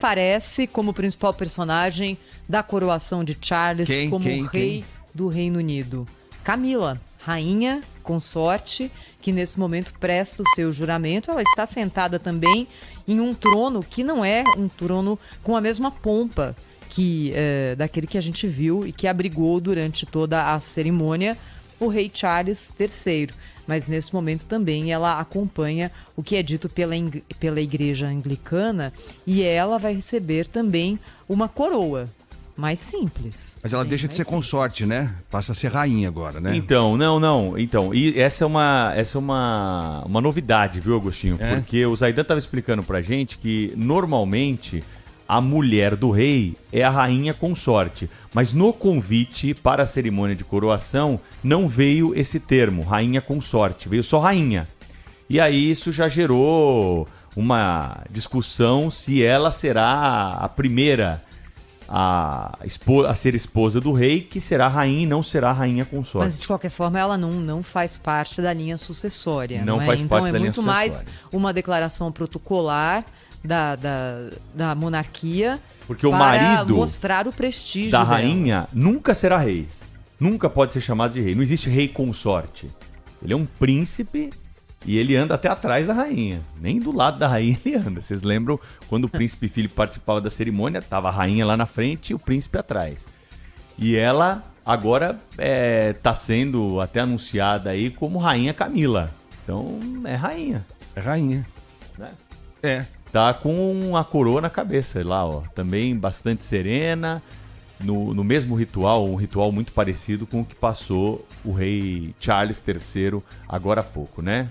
aparece como principal personagem da coroação de Charles como rei do Reino Unido? Camila, rainha consorte, que nesse momento presta o seu juramento. Ela está sentada também em um trono que não é um trono com a mesma pompa que daquele que a gente viu e que abrigou durante toda a cerimônia o rei Charles III. Mas nesse momento também ela acompanha o que é dito pela igreja anglicana, e ela vai receber também uma coroa mais simples. Mas ela deixa de ser consorte, né? Passa a ser rainha agora, né? Então, não. Então, e essa é uma novidade, viu, Agostinho? Porque o Zaidan estava explicando pra gente que normalmente a mulher do rei é a rainha consorte. Mas no convite para a cerimônia de coroação não veio esse termo, rainha consorte, veio só rainha. E aí isso já gerou uma discussão se ela será a primeira a ser esposa do rei, que será rainha e não será rainha consorte. Mas de qualquer forma ela não faz parte da linha sucessória. Não faz então parte da linha sucessória. Muito mais uma declaração protocolar da monarquia, porque o marido mostrar o prestígio da dela. rainha nunca será rei. Nunca pode ser chamado de rei. Não existe rei consorte. Ele é um príncipe e ele anda até atrás da rainha. Nem do lado da rainha ele anda. Vocês lembram quando o príncipe Filipe participava da cerimônia? Tava a rainha lá na frente e o príncipe atrás. E ela agora tá sendo até anunciada aí como Rainha Camila. Então é rainha. É rainha. Né? É. Tá com a coroa na cabeça lá, ó. Também bastante serena, no mesmo ritual, um ritual muito parecido com o que passou o rei Charles III agora há pouco, né?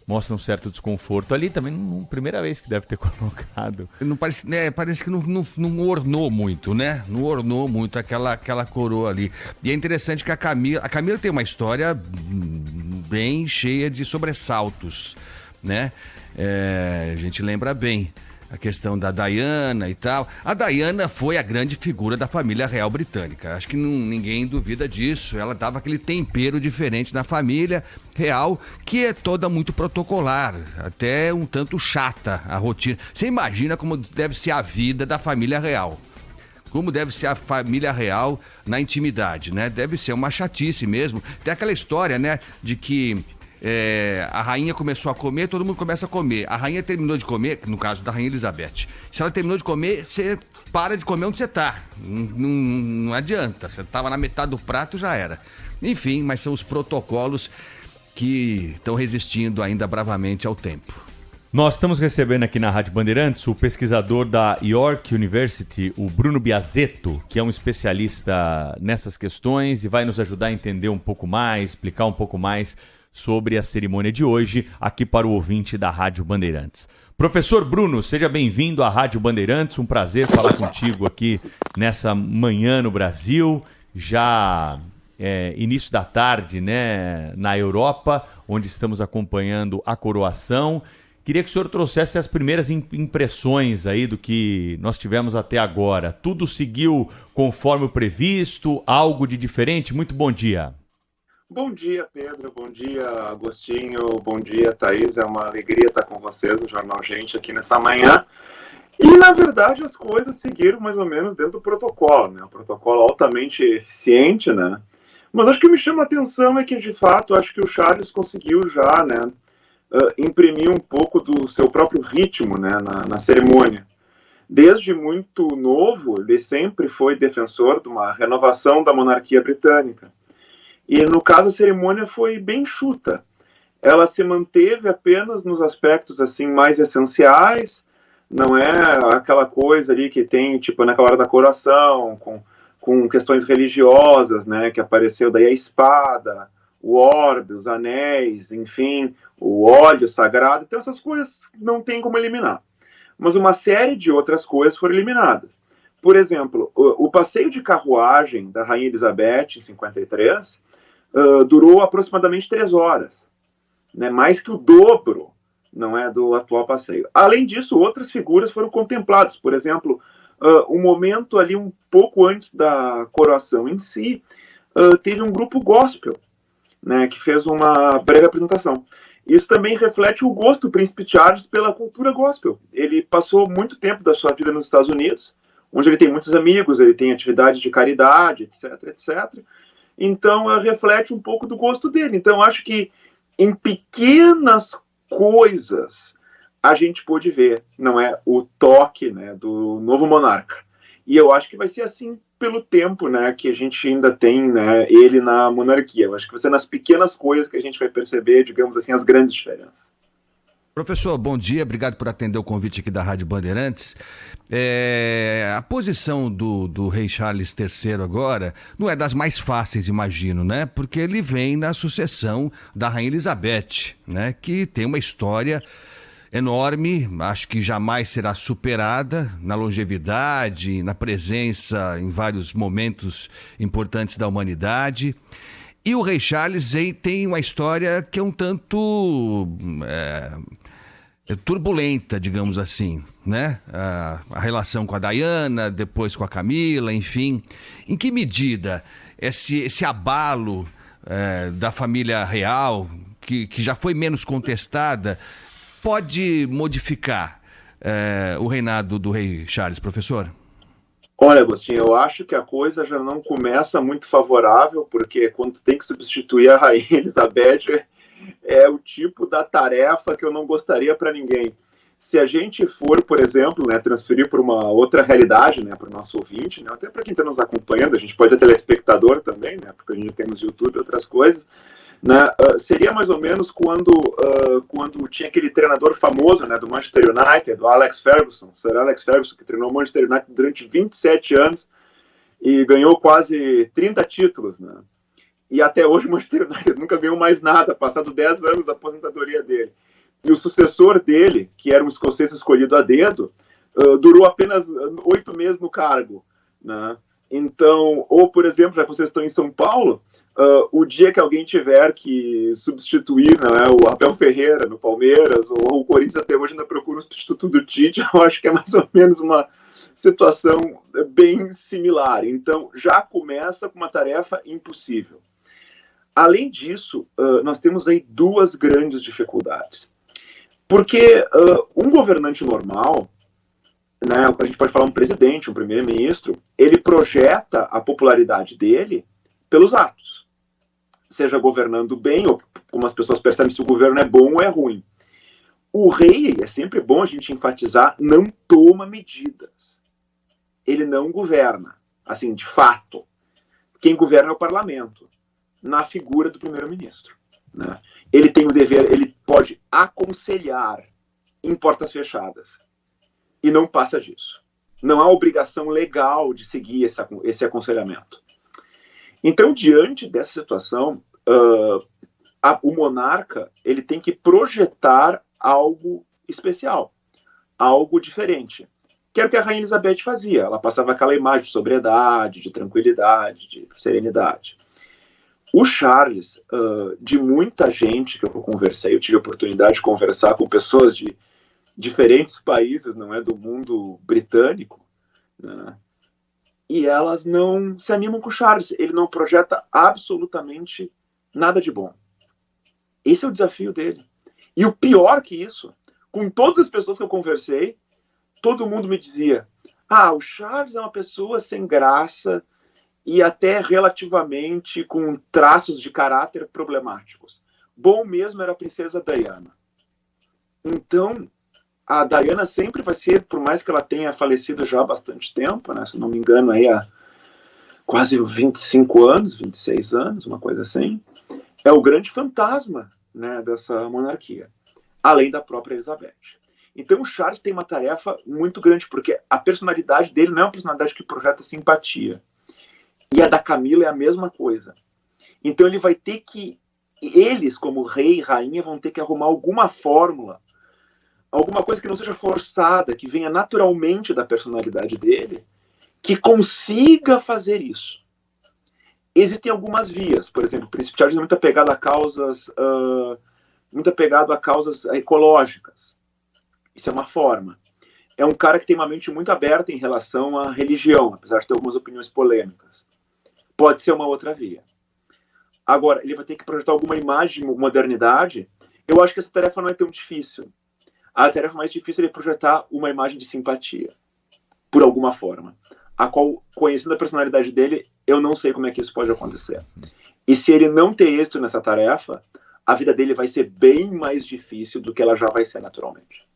Mostra um certo desconforto ali também, primeira vez que deve ter colocado. Não parece que não ornou muito, né? Não ornou muito aquela coroa ali. E é interessante que a Camila tem uma história bem cheia de sobressaltos, né? A gente lembra bem a questão da Diana e tal. A Diana foi a grande figura da família real britânica. Acho que ninguém duvida disso. Ela dava aquele tempero diferente na família real, que é toda muito protocolar, até um tanto chata a rotina. Você imagina como deve ser a vida da família real. Como deve ser a família real na intimidade, né? Deve ser uma chatice mesmo. Tem aquela história, né, de que a rainha começou a comer, todo mundo começa a comer. A rainha terminou de comer, no caso da rainha Elizabeth. Se ela terminou de comer, você para de comer onde você tá. Não adianta. Você tava na metade do prato, já era. Enfim, mas são os protocolos que estão resistindo ainda bravamente ao tempo. Nós estamos recebendo aqui na Rádio Bandeirantes o pesquisador da York University, o Bruno Biasetto, que é um especialista nessas questões e vai nos ajudar a entender um pouco mais, explicar um pouco mais sobre a cerimônia de hoje, aqui para o ouvinte da Rádio Bandeirantes. Professor Bruno, seja bem-vindo à Rádio Bandeirantes, um prazer falar contigo aqui nessa manhã no Brasil, já início da tarde, né, na Europa, onde estamos acompanhando a coroação. Queria que o senhor trouxesse as primeiras impressões aí do que nós tivemos até agora. Tudo seguiu conforme o previsto, algo de diferente? Muito bom dia. Bom dia, Pedro. Bom dia, Agostinho. Bom dia, Thaís. É uma alegria estar com vocês no Jornal Gente aqui nessa manhã. E, na verdade, as coisas seguiram mais ou menos dentro do protocolo, né? Um protocolo altamente eficiente, né? Mas acho que o que me chama a atenção é que, de fato, acho que o Charles conseguiu já, né, imprimir um pouco do seu próprio ritmo, né, na cerimônia. Desde muito novo, ele sempre foi defensor de uma renovação da monarquia britânica. E, no caso, a cerimônia foi bem enxuta. Ela se manteve apenas nos aspectos assim mais essenciais, não é aquela coisa ali que tem, tipo, naquela hora da coroação, com questões religiosas, né, que apareceu daí a espada, o orbe, os anéis, enfim, o óleo sagrado. Então, essas coisas não tem como eliminar. Mas uma série de outras coisas foram eliminadas. Por exemplo, o passeio de carruagem da Rainha Elizabeth, em 53, durou aproximadamente 3 horas, né? Mais que o dobro, não é, do atual passeio. Além disso, outras figuras foram contempladas. Por exemplo, um momento ali um pouco antes da coroação em si, teve um grupo gospel, né, que fez uma breve apresentação. Isso também reflete o gosto do Príncipe Charles pela cultura gospel. Ele passou muito tempo da sua vida nos Estados Unidos, onde ele tem muitos amigos, ele tem atividades de caridade, etc, etc. Então, reflete um pouco do gosto dele. Então, acho que em pequenas coisas a gente pôde ver, não é, o toque, né, do novo monarca. E eu acho que vai ser assim pelo tempo, né, que a gente ainda tem, né, ele na monarquia. Eu acho que vai ser nas pequenas coisas que a gente vai perceber, digamos assim, as grandes diferenças. Professor, bom dia, obrigado por atender o convite aqui da Rádio Bandeirantes. A posição do rei Charles III agora não é das mais fáceis, imagino, né? Porque ele vem na sucessão da Rainha Elizabeth, né? Que tem uma história enorme, acho que jamais será superada na longevidade, na presença em vários momentos importantes da humanidade. E o rei Charles tem uma história que é um tanto turbulenta, digamos assim, né? A relação com a Diana, depois com a Camila, enfim. Em que medida esse abalo da família real, que já foi menos contestada, pode modificar o reinado do rei Charles, professor? Olha, Agostinho, eu acho que a coisa já não começa muito favorável, porque quando tem que substituir a Rainha Elizabeth, é o tipo da tarefa que eu não gostaria para ninguém. Se a gente for, por exemplo, né, transferir para uma outra realidade, né, para o nosso ouvinte, né, até para quem está nos acompanhando, a gente pode ser telespectador também, né, porque a gente temos YouTube e outras coisas, né, seria mais ou menos quando tinha aquele treinador famoso, né, do Manchester United, do Alex Ferguson, Sir Alex Ferguson, que treinou o Manchester United durante 27 anos e ganhou quase 30 títulos, né? E até hoje o Manchester United nunca ganhou mais nada, passado 10 anos da aposentadoria dele. E o sucessor dele, que era um escocês escolhido a dedo, durou apenas 8 meses no cargo, né? Então, ou, por exemplo, já que vocês estão em São Paulo, o dia que alguém tiver que substituir, né, o Abel Ferreira no Palmeiras, ou o Corinthians até hoje ainda procura um substituto do Tite, eu acho que é mais ou menos uma situação bem similar. Então, já começa com uma tarefa impossível. Além disso, nós temos aí duas grandes dificuldades. Porque um governante normal, né, a gente pode falar um presidente, um primeiro-ministro, ele projeta a popularidade dele pelos atos. Seja governando bem, ou como as pessoas percebem se o governo é bom ou é ruim. O rei, é sempre bom a gente enfatizar, não toma medidas. Ele não governa, assim, de fato. Quem governa é o parlamento, na figura do primeiro-ministro, né? Ele tem o dever, ele pode aconselhar em portas fechadas. E não passa disso. Não há obrigação legal de seguir esse aconselhamento. Então, diante dessa situação, o monarca ele tem que projetar algo especial, algo diferente. Que era o que a Rainha Elizabeth fazia. Ela passava aquela imagem de sobriedade, de tranquilidade, de serenidade. O Charles, de muita gente que eu conversei, eu tive a oportunidade de conversar com pessoas de diferentes países, não é, do mundo britânico, né? E elas não se animam com o Charles. Ele não projeta absolutamente nada de bom. Esse é o desafio dele. E o pior que isso, com todas as pessoas que eu conversei, todo mundo me dizia: o Charles é uma pessoa sem graça e até relativamente com traços de caráter problemáticos. Bom mesmo era a princesa Diana. Então, a Diana sempre vai ser, por mais que ela tenha falecido já há bastante tempo, né, se não me engano, aí há quase 25 anos, 26 anos, uma coisa assim, é o grande fantasma, né, dessa monarquia, além da própria Elizabeth. Então o Charles tem uma tarefa muito grande, porque a personalidade dele não é uma personalidade que projeta simpatia. E a da Camila é a mesma coisa. Então ele vai ter que, eles como rei e rainha, vão ter que arrumar alguma fórmula, alguma coisa que não seja forçada, que venha naturalmente da personalidade dele, que consiga fazer isso. Existem algumas vias. Por exemplo, o Príncipe Charles é muito apegado a causas ecológicas. Isso é uma forma. É um cara que tem uma mente muito aberta em relação à religião, apesar de ter algumas opiniões polêmicas. Pode ser uma outra via. Agora, ele vai ter que projetar alguma imagem de modernidade Eu acho que essa tarefa não é tão difícil. A tarefa mais difícil é projetar uma imagem de simpatia, por alguma forma. A qual, conhecendo a personalidade dele, eu não sei como é que isso pode acontecer. E se ele não ter êxito nessa tarefa, a vida dele vai ser bem mais difícil do que ela já vai ser naturalmente.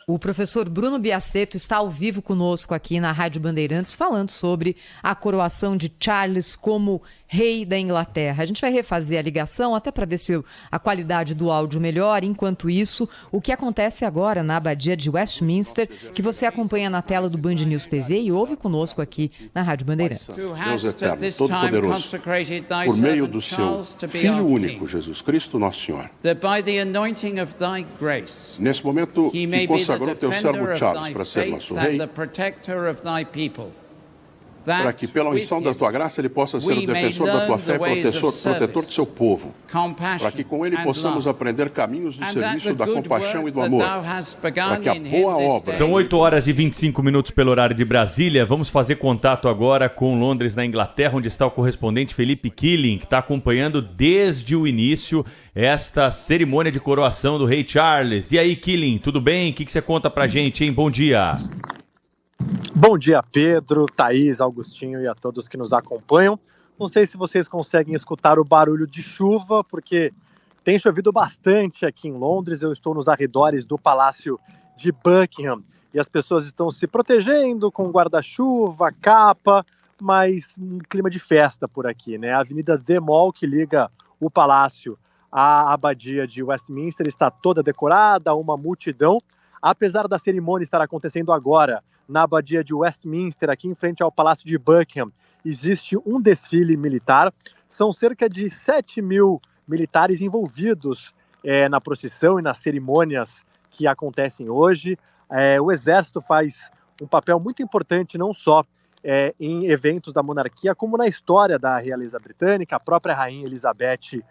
O professor Bruno Biassetto está ao vivo conosco aqui na Rádio Bandeirantes falando sobre a coroação de Charles como rei da Inglaterra. A gente vai refazer a ligação até para ver se a qualidade do áudio melhora. Enquanto isso, o que acontece agora na Abadia de Westminster, que você acompanha na tela do Band News TV e ouve conosco aqui na Rádio Bandeirantes. Deus eterno, todo-poderoso, por meio do seu Filho único, Jesus Cristo, nosso Senhor. Nesse momento que consagrou teu servo Charles para ser nosso rei, para que pela unção da tua graça ele possa ser o defensor da tua fé e protetor do seu povo, para que com ele possamos aprender caminhos do serviço, da compaixão e do amor, para que a boa obra... São 8h25 pelo horário de Brasília. Vamos fazer contato agora com Londres, na Inglaterra, onde está o correspondente Felipe Killing, que está acompanhando desde o início esta cerimônia de coroação do rei Charles. E aí, Killing, tudo bem? O que você conta pra gente, hein? Bom dia! Bom dia, Pedro, Thaís, Augustinho e a todos que nos acompanham. Não sei se vocês conseguem escutar o barulho de chuva, porque tem chovido bastante aqui em Londres. Eu estou nos arredores do Palácio de Buckingham e as pessoas estão se protegendo com guarda-chuva, capa, mas um clima de festa por aqui, né? A Avenida The Mall, que liga o Palácio à Abadia de Westminster, está toda decorada, uma multidão. Apesar da cerimônia estar acontecendo agora na Abadia de Westminster, aqui em frente ao Palácio de Buckingham, existe um desfile militar. São cerca de 7.000 militares envolvidos na procissão e nas cerimônias que acontecem hoje. O Exército faz um papel muito importante, não só em eventos da monarquia, como na história da realeza britânica. A própria Rainha Elizabeth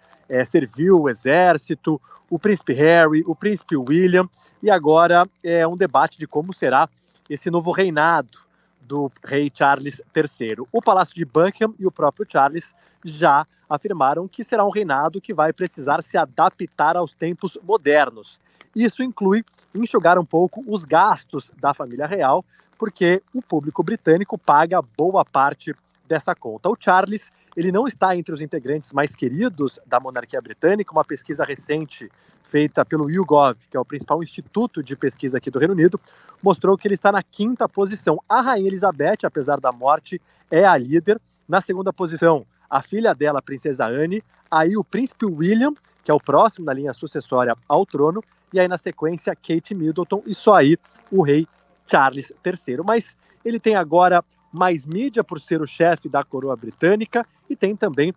serviu o Exército, o Príncipe Harry, o Príncipe William, e agora é um debate de como será esse novo reinado do rei Charles III. O Palácio de Buckingham e o próprio Charles já afirmaram que será um reinado que vai precisar se adaptar aos tempos modernos. Isso inclui enxugar um pouco os gastos da família real, porque o público britânico paga boa parte dessa conta. O Charles, ele não está entre os integrantes mais queridos da monarquia britânica. Uma pesquisa recente feita pelo YouGov, que é o principal instituto de pesquisa aqui do Reino Unido, mostrou que ele está na 5ª posição. A Rainha Elizabeth, apesar da morte, é a líder. Na 2ª posição, a filha dela, a Princesa Anne. Aí o Príncipe William, que é o próximo na linha sucessória ao trono. E aí na sequência, Kate Middleton. E só aí o rei Charles III. Mas ele tem agora mais mídia por ser o chefe da coroa britânica e tem também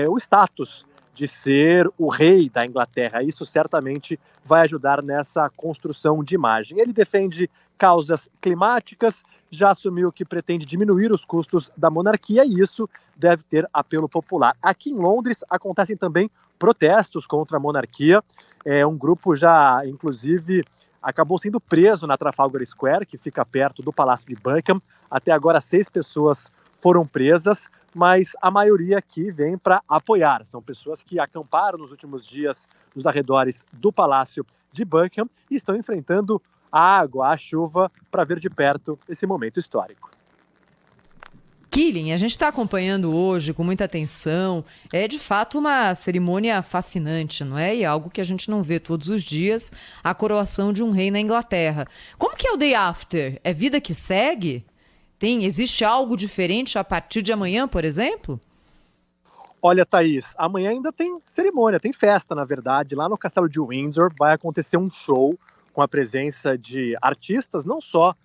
o status de ser o rei da Inglaterra. Isso certamente vai ajudar nessa construção de imagem. Ele defende causas climáticas, já assumiu que pretende diminuir os custos da monarquia e isso deve ter apelo popular. Aqui em Londres acontecem também protestos contra a monarquia. Um grupo já, inclusive, acabou sendo preso na Trafalgar Square, que fica perto do Palácio de Buckingham. Até agora 6 pessoas foram presas, mas a maioria aqui vem para apoiar. São pessoas que acamparam nos últimos dias nos arredores do Palácio de Buckingham e estão enfrentando a água, a chuva, para ver de perto esse momento histórico. Killing, a gente está acompanhando hoje com muita atenção. É de fato uma cerimônia fascinante, não é? E algo que a gente não vê todos os dias, a coroação de um rei na Inglaterra. Como que é o day after? É vida que segue? Existe algo diferente a partir de amanhã, por exemplo? Olha, Thaís, amanhã ainda tem cerimônia, tem festa, na verdade. Lá no Castelo de Windsor vai acontecer um show com a presença de artistas, não só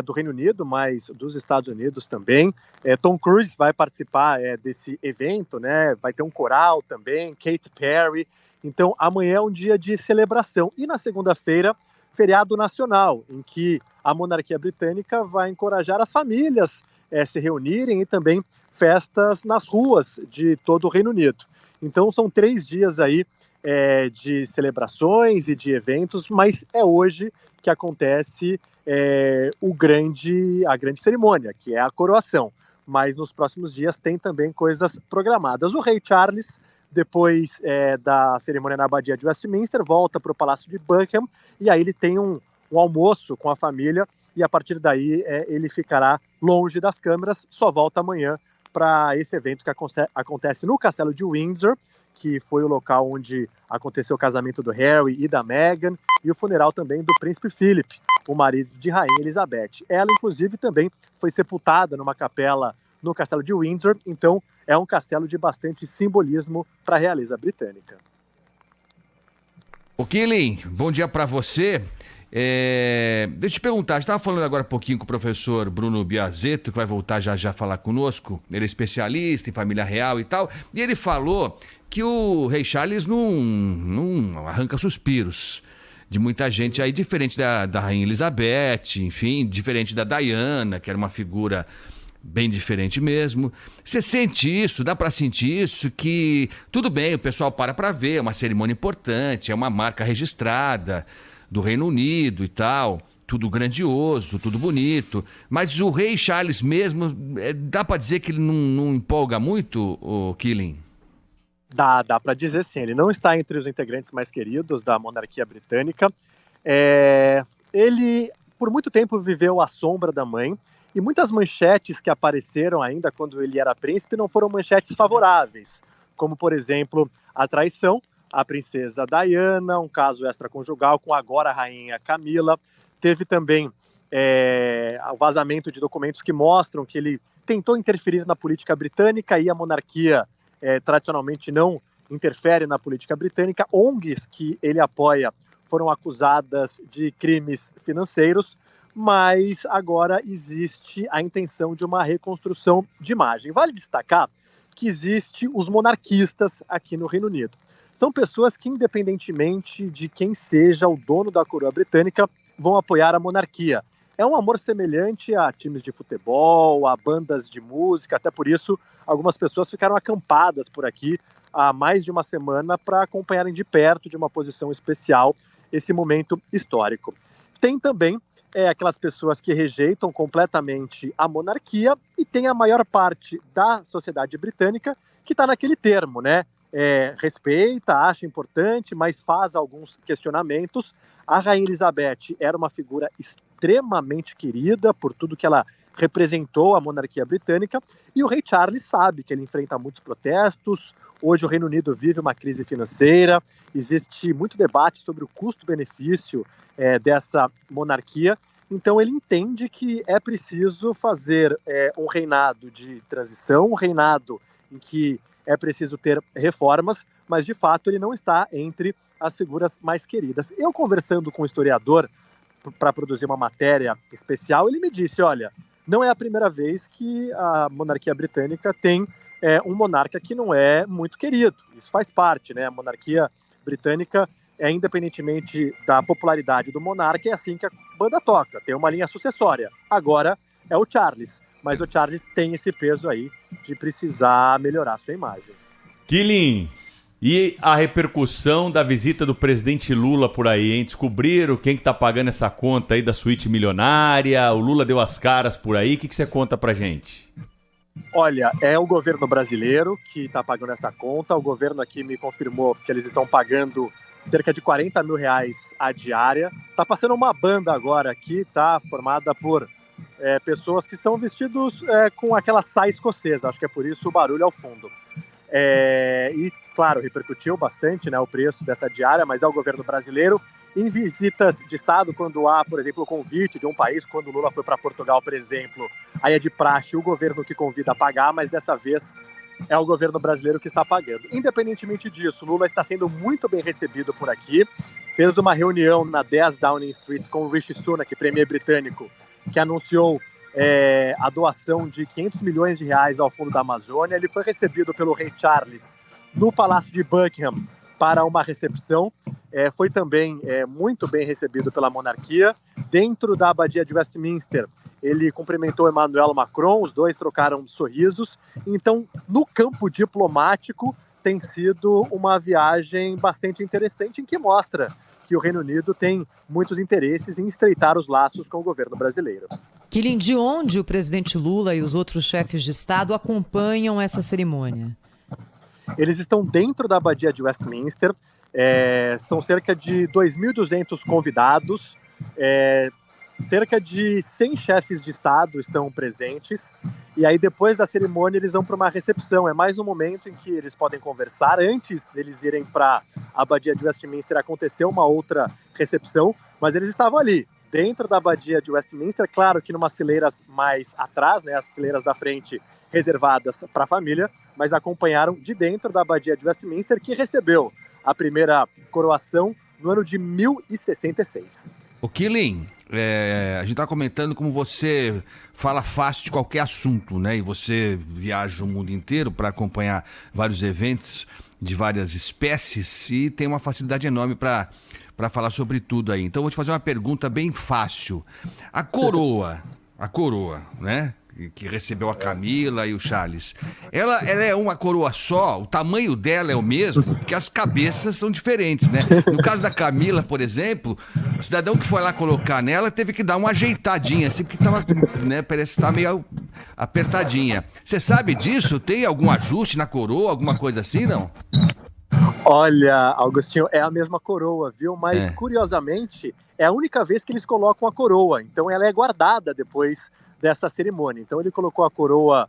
do Reino Unido, mas dos Estados Unidos também. Tom Cruise vai participar desse evento, né? Vai ter um coral também, Katy Perry. Então, amanhã é um dia de celebração. E na segunda-feira, feriado nacional, em que a monarquia britânica vai encorajar as famílias a se reunirem e também festas nas ruas de todo o Reino Unido. Então, são 3 dias aí de celebrações e de eventos, mas é hoje que acontece a grande cerimônia, que é a coroação. Mas nos próximos dias tem também coisas programadas. O rei Charles Depois da cerimônia na Abadia de Westminster, volta para o Palácio de Buckingham, e aí ele tem um almoço com a família, e a partir daí ele ficará longe das câmeras, só volta amanhã para esse evento que acontece no Castelo de Windsor, que foi o local onde aconteceu o casamento do Harry e da Meghan, e o funeral também do príncipe Philip, o marido de Rainha Elizabeth. Ela, inclusive, também foi sepultada numa capela no Castelo de Windsor, então é um castelo de bastante simbolismo para a realeza britânica. O Killing, bom dia para você. Deixa eu te perguntar, você estava falando agora um pouquinho com o professor Bruno Biazzetto, que vai voltar já falar conosco. Ele é especialista em família real e tal, e ele falou que o rei Charles não arranca suspiros de muita gente aí, diferente da Rainha Elizabeth, enfim, diferente da Diana, que era uma figura bem diferente mesmo. Você sente isso? Dá para sentir isso? Que tudo bem, o pessoal para ver, é uma cerimônia importante, é uma marca registrada do Reino Unido e tal, tudo grandioso, tudo bonito, mas o rei Charles mesmo, dá para dizer que ele não empolga muito, o Killing? Dá para dizer sim, ele não está entre os integrantes mais queridos da monarquia britânica. Ele, por muito tempo, viveu à sombra da mãe, e muitas manchetes que apareceram ainda quando ele era príncipe não foram manchetes favoráveis, como, por exemplo, a traição à princesa Diana, um caso extraconjugal com agora a rainha Camila. Teve também o vazamento de documentos que mostram que ele tentou interferir na política britânica, e a monarquia tradicionalmente não interfere na política britânica. ONGs que ele apoia foram acusadas de crimes financeiros, mas agora existe a intenção de uma reconstrução de imagem. Vale destacar que existe os monarquistas aqui no Reino Unido. São pessoas que, independentemente de quem seja o dono da coroa britânica, vão apoiar a monarquia. É um amor semelhante a times de futebol, a bandas de música, até por isso algumas pessoas ficaram acampadas por aqui há mais de uma semana para acompanharem de perto, de uma posição especial, esse momento histórico. Tem também aquelas pessoas que rejeitam completamente a monarquia, e tem a maior parte da sociedade britânica que está naquele termo, né? Respeita, acha importante, mas faz alguns questionamentos. A Rainha Elizabeth era uma figura extremamente querida por tudo que ela representou à monarquia britânica, e o rei Charles sabe que ele enfrenta muitos protestos. Hoje o Reino Unido vive uma crise financeira, existe muito debate sobre o custo-benefício dessa monarquia, então ele entende que é preciso fazer um reinado de transição, um reinado em que é preciso ter reformas, mas de fato ele não está entre as figuras mais queridas. Eu, conversando com um historiador para produzir uma matéria especial, ele me disse, olha, não é a primeira vez que a monarquia britânica tem um monarca que não é muito querido. Isso faz parte, né? A monarquia britânica, independentemente da popularidade do monarca, é assim que a banda toca, tem uma linha sucessória. Agora é o Charles, mas o Charles tem esse peso aí de precisar melhorar sua imagem. Killing, e a repercussão da visita do presidente Lula por aí, hein? Descobriram quem que tá pagando essa conta aí da suíte milionária? O Lula deu as caras por aí, o que você conta pra gente? Olha, é o governo brasileiro que está pagando essa conta. O governo aqui me confirmou que eles estão pagando cerca de 40 mil reais a diária. Tá passando uma banda agora aqui, tá? Formada por pessoas que estão vestidos com aquela saia escocesa. Acho que é por isso o barulho ao fundo. E, claro, repercutiu bastante, né, o preço dessa diária, mas é o governo brasileiro. Em visitas de Estado, quando há, por exemplo, o convite de um país, quando o Lula foi para Portugal, por exemplo, aí é de praxe o governo que convida a pagar, mas dessa vez é o governo brasileiro que está pagando. Independentemente disso, Lula está sendo muito bem recebido por aqui. Fez uma reunião na 10 Downing Street com o Rishi Sunak, premier britânico, que anunciou a doação de 500 milhões de reais ao Fundo da Amazônia. Ele foi recebido pelo rei Charles no Palácio de Buckingham para uma recepção. Foi também muito bem recebido pela monarquia. Dentro da Abadia de Westminster, ele cumprimentou Emmanuel Macron, os dois trocaram sorrisos. Então, no campo diplomático, tem sido uma viagem bastante interessante, em que mostra que o Reino Unido tem muitos interesses em estreitar os laços com o governo brasileiro. Killing, de onde o presidente Lula e os outros chefes de Estado acompanham essa cerimônia? Eles estão dentro da Abadia de Westminster, são cerca de 2.200 convidados, cerca de 100 chefes de Estado estão presentes, e aí depois da cerimônia eles vão para uma recepção. É mais um momento em que eles podem conversar. Antes deles irem para a Abadia de Westminster aconteceu uma outra recepção, mas eles estavam ali, dentro da Abadia de Westminster, claro que numas fileiras mais atrás, né, as fileiras da frente reservadas para a família, mas acompanharam de dentro da Abadia de Westminster, que recebeu a primeira coroação no ano de 1066. O Killing, a gente está comentando como você fala fácil de qualquer assunto, né? E você viaja o mundo inteiro para acompanhar vários eventos de várias espécies e tem uma facilidade enorme para falar sobre tudo aí. Então eu vou te fazer uma pergunta bem fácil. A coroa, né? Que recebeu a Camila e o Charles. Ela é uma coroa só? O tamanho dela é o mesmo? Porque as cabeças são diferentes, né? No caso da Camila, por exemplo, o cidadão que foi lá colocar nela teve que dar uma ajeitadinha, assim, porque tava, né, parece que tá meio apertadinha. Você sabe disso? Tem algum ajuste na coroa, alguma coisa assim, não? Olha, Augustinho, é a mesma coroa, viu? Mas, curiosamente, é a única vez que eles colocam a coroa. Então, ela é guardada depois dessa cerimônia. Então ele colocou a coroa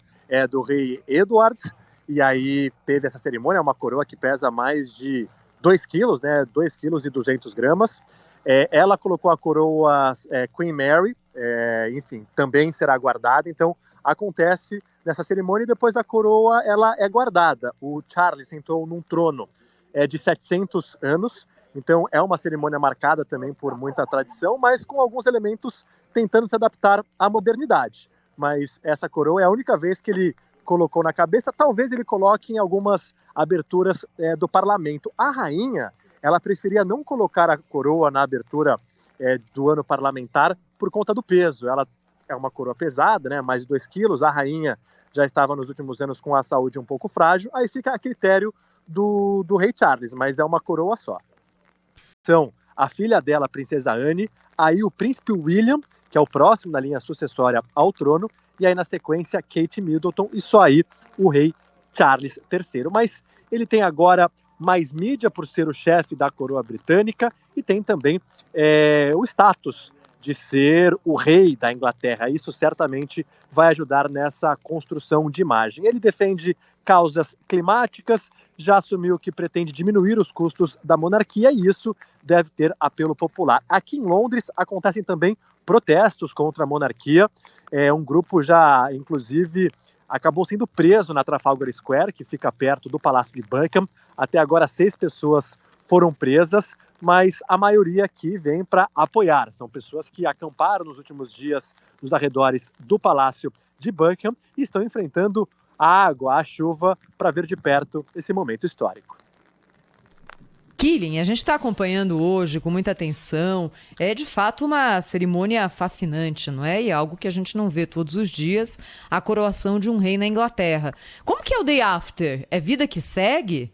do rei Edward, e aí teve essa cerimônia, uma coroa que pesa mais de 2 quilos, né, 2 quilos e 200 gramas. Ela colocou a coroa Queen Mary, enfim, também será guardada. Então acontece nessa cerimônia e depois a coroa ela é guardada. O Charles sentou num trono de 700 anos, então é uma cerimônia marcada também por muita tradição, mas com alguns elementos tentando se adaptar à modernidade. Mas essa coroa é a única vez que ele colocou na cabeça. Talvez ele coloque em algumas aberturas do parlamento. A rainha, ela preferia não colocar a coroa na abertura do ano parlamentar por conta do peso. Ela é uma coroa pesada, né, mais de 2 quilos. A rainha já estava nos últimos anos com a saúde um pouco frágil. Aí fica a critério do rei Charles, mas é uma coroa só. São a filha dela, a princesa Anne, aí o príncipe William, que é o próximo na linha sucessória ao trono, e aí na sequência Kate Middleton, e só aí o rei Charles III. Mas ele tem agora mais mídia por ser o chefe da coroa britânica e tem também o status de ser o rei da Inglaterra. Isso certamente vai ajudar nessa construção de imagem. Ele defende causas climáticas, já assumiu que pretende diminuir os custos da monarquia e isso deve ter apelo popular. Aqui em Londres acontecem também protestos contra a monarquia. Um grupo já, inclusive, acabou sendo preso na Trafalgar Square, que fica perto do Palácio de Buckingham. Até agora 6 pessoas foram presas, mas a maioria aqui vem para apoiar. São pessoas que acamparam nos últimos dias nos arredores do Palácio de Buckingham e estão enfrentando a água, a chuva, para ver de perto esse momento histórico. Killing, a gente está acompanhando hoje com muita atenção. É de fato uma cerimônia fascinante, não é? E é algo que a gente não vê todos os dias, a coroação de um rei na Inglaterra. Como que é o day after? É vida que segue?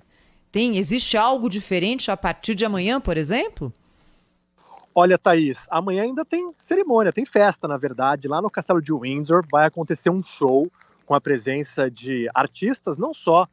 Existe algo diferente a partir de amanhã, por exemplo? Olha, Thaís, amanhã ainda tem cerimônia, tem festa, na verdade. Lá no Castelo de Windsor vai acontecer um show com a presença de artistas, não só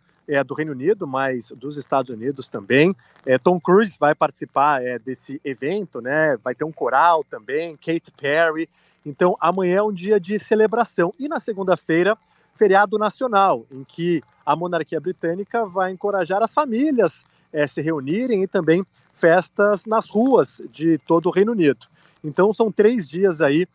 do Reino Unido, mas dos Estados Unidos também. Tom Cruise vai participar desse evento, né? Vai ter um coral também, Katy Perry. Então, amanhã é um dia de celebração. E na segunda-feira, feriado nacional, em que a monarquia britânica vai encorajar as famílias a se reunirem e também festas nas ruas de todo o Reino Unido. Então, são 3 dias aí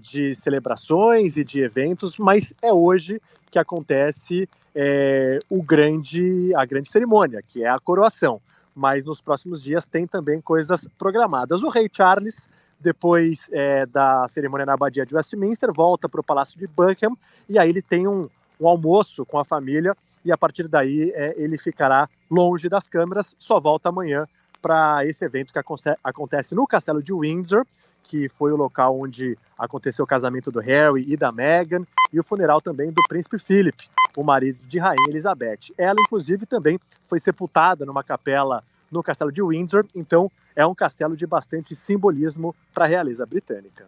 de celebrações e de eventos, mas é hoje que acontece a grande cerimônia, que é a coroação. Mas nos próximos dias tem também coisas programadas. O rei Charles, depois da cerimônia na Abadia de Westminster, volta para o Palácio de Buckingham e aí ele tem um almoço com a família e a partir daí ele ficará longe das câmeras, só volta amanhã para esse evento que acontece no Castelo de Windsor, que foi o local onde aconteceu o casamento do Harry e da Meghan, e o funeral também do príncipe Philip, o marido de Rainha Elizabeth. Ela, inclusive, também foi sepultada numa capela no Castelo de Windsor, então é um castelo de bastante simbolismo para a realeza britânica.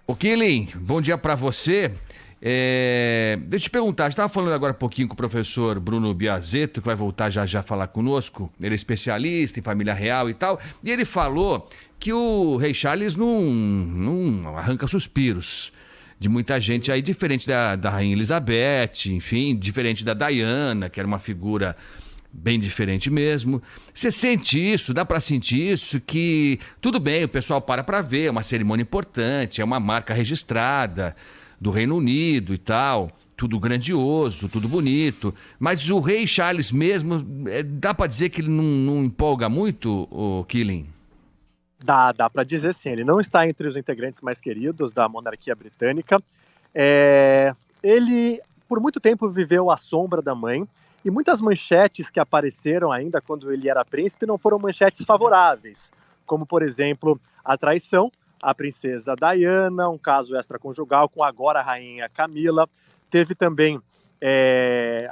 O Killing, bom dia para você. Deixa eu te perguntar, a gente estava falando agora um pouquinho com o professor Bruno Biazzetto, que vai voltar já já falar conosco. Ele é especialista em família real e tal, e ele falou que o rei Charles não arranca suspiros de muita gente aí, diferente da rainha Elizabeth, enfim, diferente da Diana, que era uma figura bem diferente mesmo. Você sente isso? Dá para sentir isso? Que tudo bem, o pessoal para ver, é uma cerimônia importante, é uma marca registrada do Reino Unido e tal, tudo grandioso, tudo bonito, mas o rei Charles mesmo, dá para dizer que ele não empolga muito, o Killing? Dá para dizer sim, ele não está entre os integrantes mais queridos da monarquia britânica. Ele, por muito tempo, viveu à sombra da mãe, e muitas manchetes que apareceram ainda quando ele era príncipe não foram manchetes favoráveis, como, por exemplo, a traição à princesa Diana, um caso extraconjugal com agora a rainha Camila. Teve também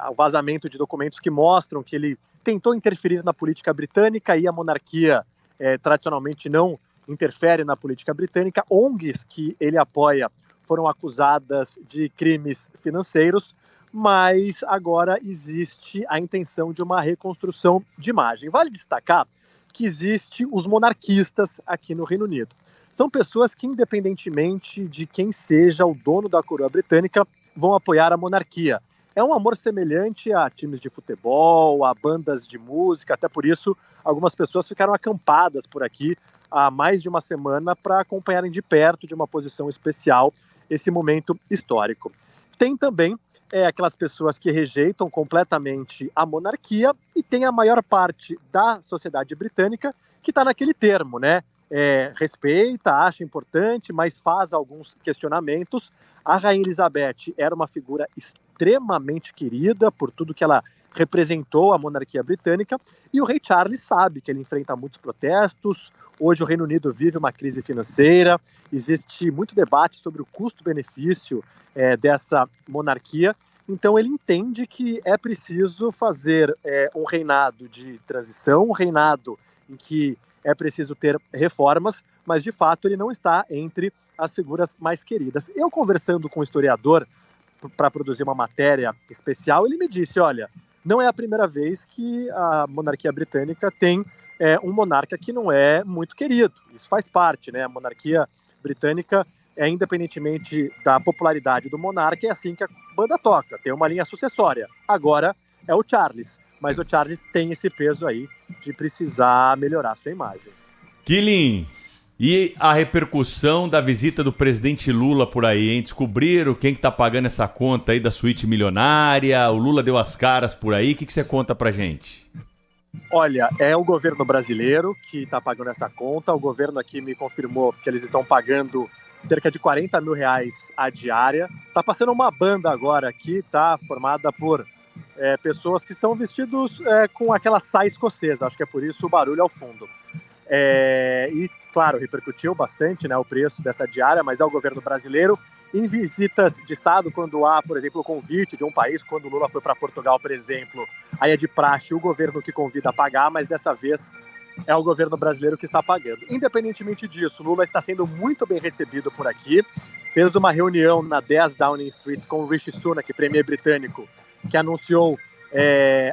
o vazamento de documentos que mostram que ele tentou interferir na política britânica, e a monarquia tradicionalmente não interfere na política britânica. ONGs que ele apoia foram acusadas de crimes financeiros, mas agora existe a intenção de uma reconstrução de imagem. Vale destacar que existe os monarquistas aqui no Reino Unido. São pessoas que, independentemente de quem seja o dono da coroa britânica, vão apoiar a monarquia. É um amor semelhante a times de futebol, a bandas de música, até por isso algumas pessoas ficaram acampadas por aqui há mais de uma semana para acompanharem de perto, de uma posição especial, esse momento histórico. Tem também aquelas pessoas que rejeitam completamente a monarquia, e tem a maior parte da sociedade britânica que está naquele termo, né? Respeita, acha importante, mas faz alguns questionamentos. A rainha Elizabeth era uma figura extremamente querida por tudo que ela representou à monarquia britânica, e o rei Charles sabe que ele enfrenta muitos protestos. Hoje o Reino Unido vive uma crise financeira, existe muito debate sobre o custo-benefício dessa monarquia, então ele entende que é preciso fazer um reinado de transição, um reinado em que é preciso ter reformas, mas de fato ele não está entre as figuras mais queridas. Eu, conversando com um historiador para produzir uma matéria especial, ele me disse, olha, não é a primeira vez que a monarquia britânica tem um monarca que não é muito querido. Isso faz parte, né? A monarquia britânica, independentemente da popularidade do monarca, é assim que a banda toca, tem uma linha sucessória. Agora é o Charles, mas o Charles tem esse peso aí de precisar melhorar sua imagem. Killing, e a repercussão da visita do presidente Lula por aí, hein? Descobriram quem que tá pagando essa conta aí da suíte milionária? O Lula deu as caras por aí, o que você conta pra gente? Olha, é o governo brasileiro que está pagando essa conta. O governo aqui me confirmou que eles estão pagando cerca de R$40 mil a diária. Tá passando uma banda agora aqui, tá? Formada por pessoas que estão vestidos com aquela saia escocesa. Acho que é por isso o barulho ao fundo. E, claro, repercutiu bastante, né, o preço dessa diária, mas é o governo brasileiro. Em visitas de Estado, quando há, por exemplo, o convite de um país, quando o Lula foi para Portugal, por exemplo, aí é de praxe o governo que convida a pagar, mas dessa vez é o governo brasileiro que está pagando. Independentemente disso, Lula está sendo muito bem recebido por aqui. Fez uma reunião na 10 Downing Street com o Rishi Sunak, premier britânico, que anunciou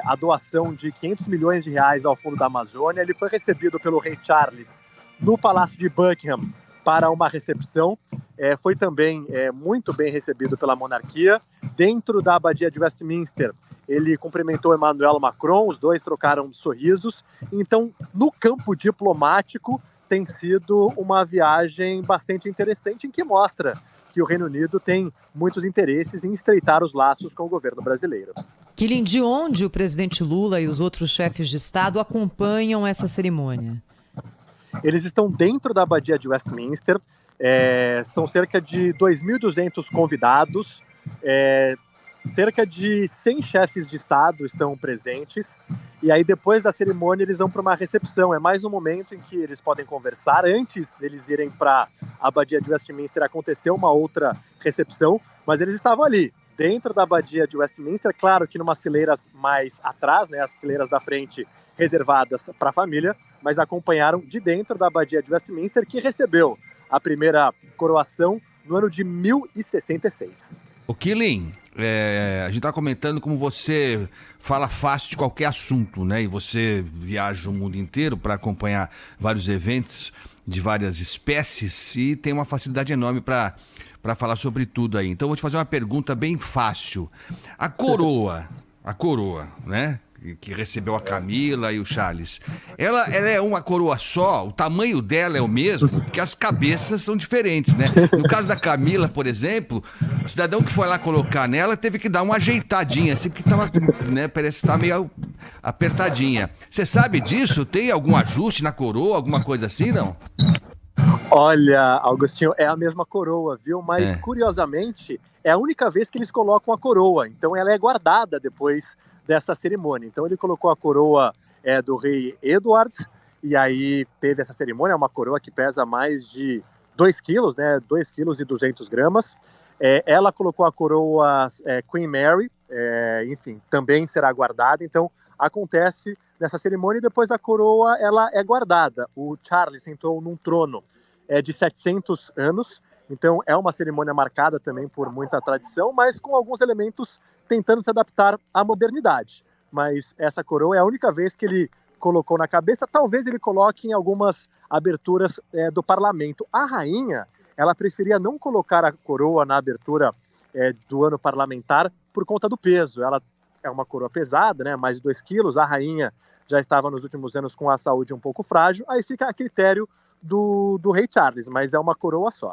a doação de R$500 milhões ao Fundo da Amazônia. Ele foi recebido pelo rei Charles no Palácio de Buckingham para uma recepção. Foi também muito bem recebido pela monarquia. Dentro da Abadia de Westminster, ele cumprimentou Emmanuel Macron, os dois trocaram sorrisos. Então, no campo diplomático, tem sido uma viagem bastante interessante, em que mostra que o Reino Unido tem muitos interesses em estreitar os laços com o governo brasileiro. Killing, de onde o presidente Lula e os outros chefes de Estado acompanham essa cerimônia? Eles estão dentro da Abadia de Westminster, são cerca de 2.200 convidados, cerca de 100 chefes de Estado estão presentes, e aí depois da cerimônia eles vão para uma recepção. É mais um momento em que eles podem conversar. Antes deles irem para a Abadia de Westminster aconteceu uma outra recepção, mas eles estavam ali, dentro da Abadia de Westminster, claro que numas fileiras mais atrás, né, as fileiras da frente reservadas para a família, mas acompanharam de dentro da Abadia de Westminster, que recebeu a primeira coroação no ano de 1066. O Killing, a gente tá comentando como você fala fácil de qualquer assunto, né? E você viaja o mundo inteiro para acompanhar vários eventos de várias espécies e tem uma facilidade enorme para falar sobre tudo aí. Então eu vou te fazer uma pergunta bem fácil. A coroa, né? Que recebeu a Camila e o Charles. Ela é uma coroa só? O tamanho dela é o mesmo? Porque as cabeças são diferentes, né? No caso da Camila, por exemplo, o cidadão que foi lá colocar nela teve que dar uma ajeitadinha, assim, porque tava, né? Parece que tá meio apertadinha. Você sabe disso? Tem algum ajuste na coroa, alguma coisa assim, não? Olha, Augustinho, é a mesma coroa, viu? Mas, curiosamente, é a única vez que eles colocam a coroa. Então, ela é guardada depois dessa cerimônia. Então, ele colocou a coroa do rei Edward, e aí teve essa cerimônia, uma coroa que pesa mais de 2 quilos, né? 2 quilos e 200 gramas. Ela colocou a coroa Queen Mary, enfim, também será guardada. Então, acontece nessa cerimônia e depois a coroa ela é guardada. O Charles sentou num trono de 700 anos, então é uma cerimônia marcada também por muita tradição, mas com alguns elementos tentando se adaptar à modernidade. Mas essa coroa é a única vez que ele colocou na cabeça, talvez ele coloque em algumas aberturas do parlamento. A rainha, ela preferia não colocar a coroa na abertura do ano parlamentar por conta do peso. Ela é uma coroa pesada, né, mais de 2 quilos, a rainha já estava nos últimos anos com a saúde um pouco frágil, aí fica a critério do rei Charles, mas é uma coroa só.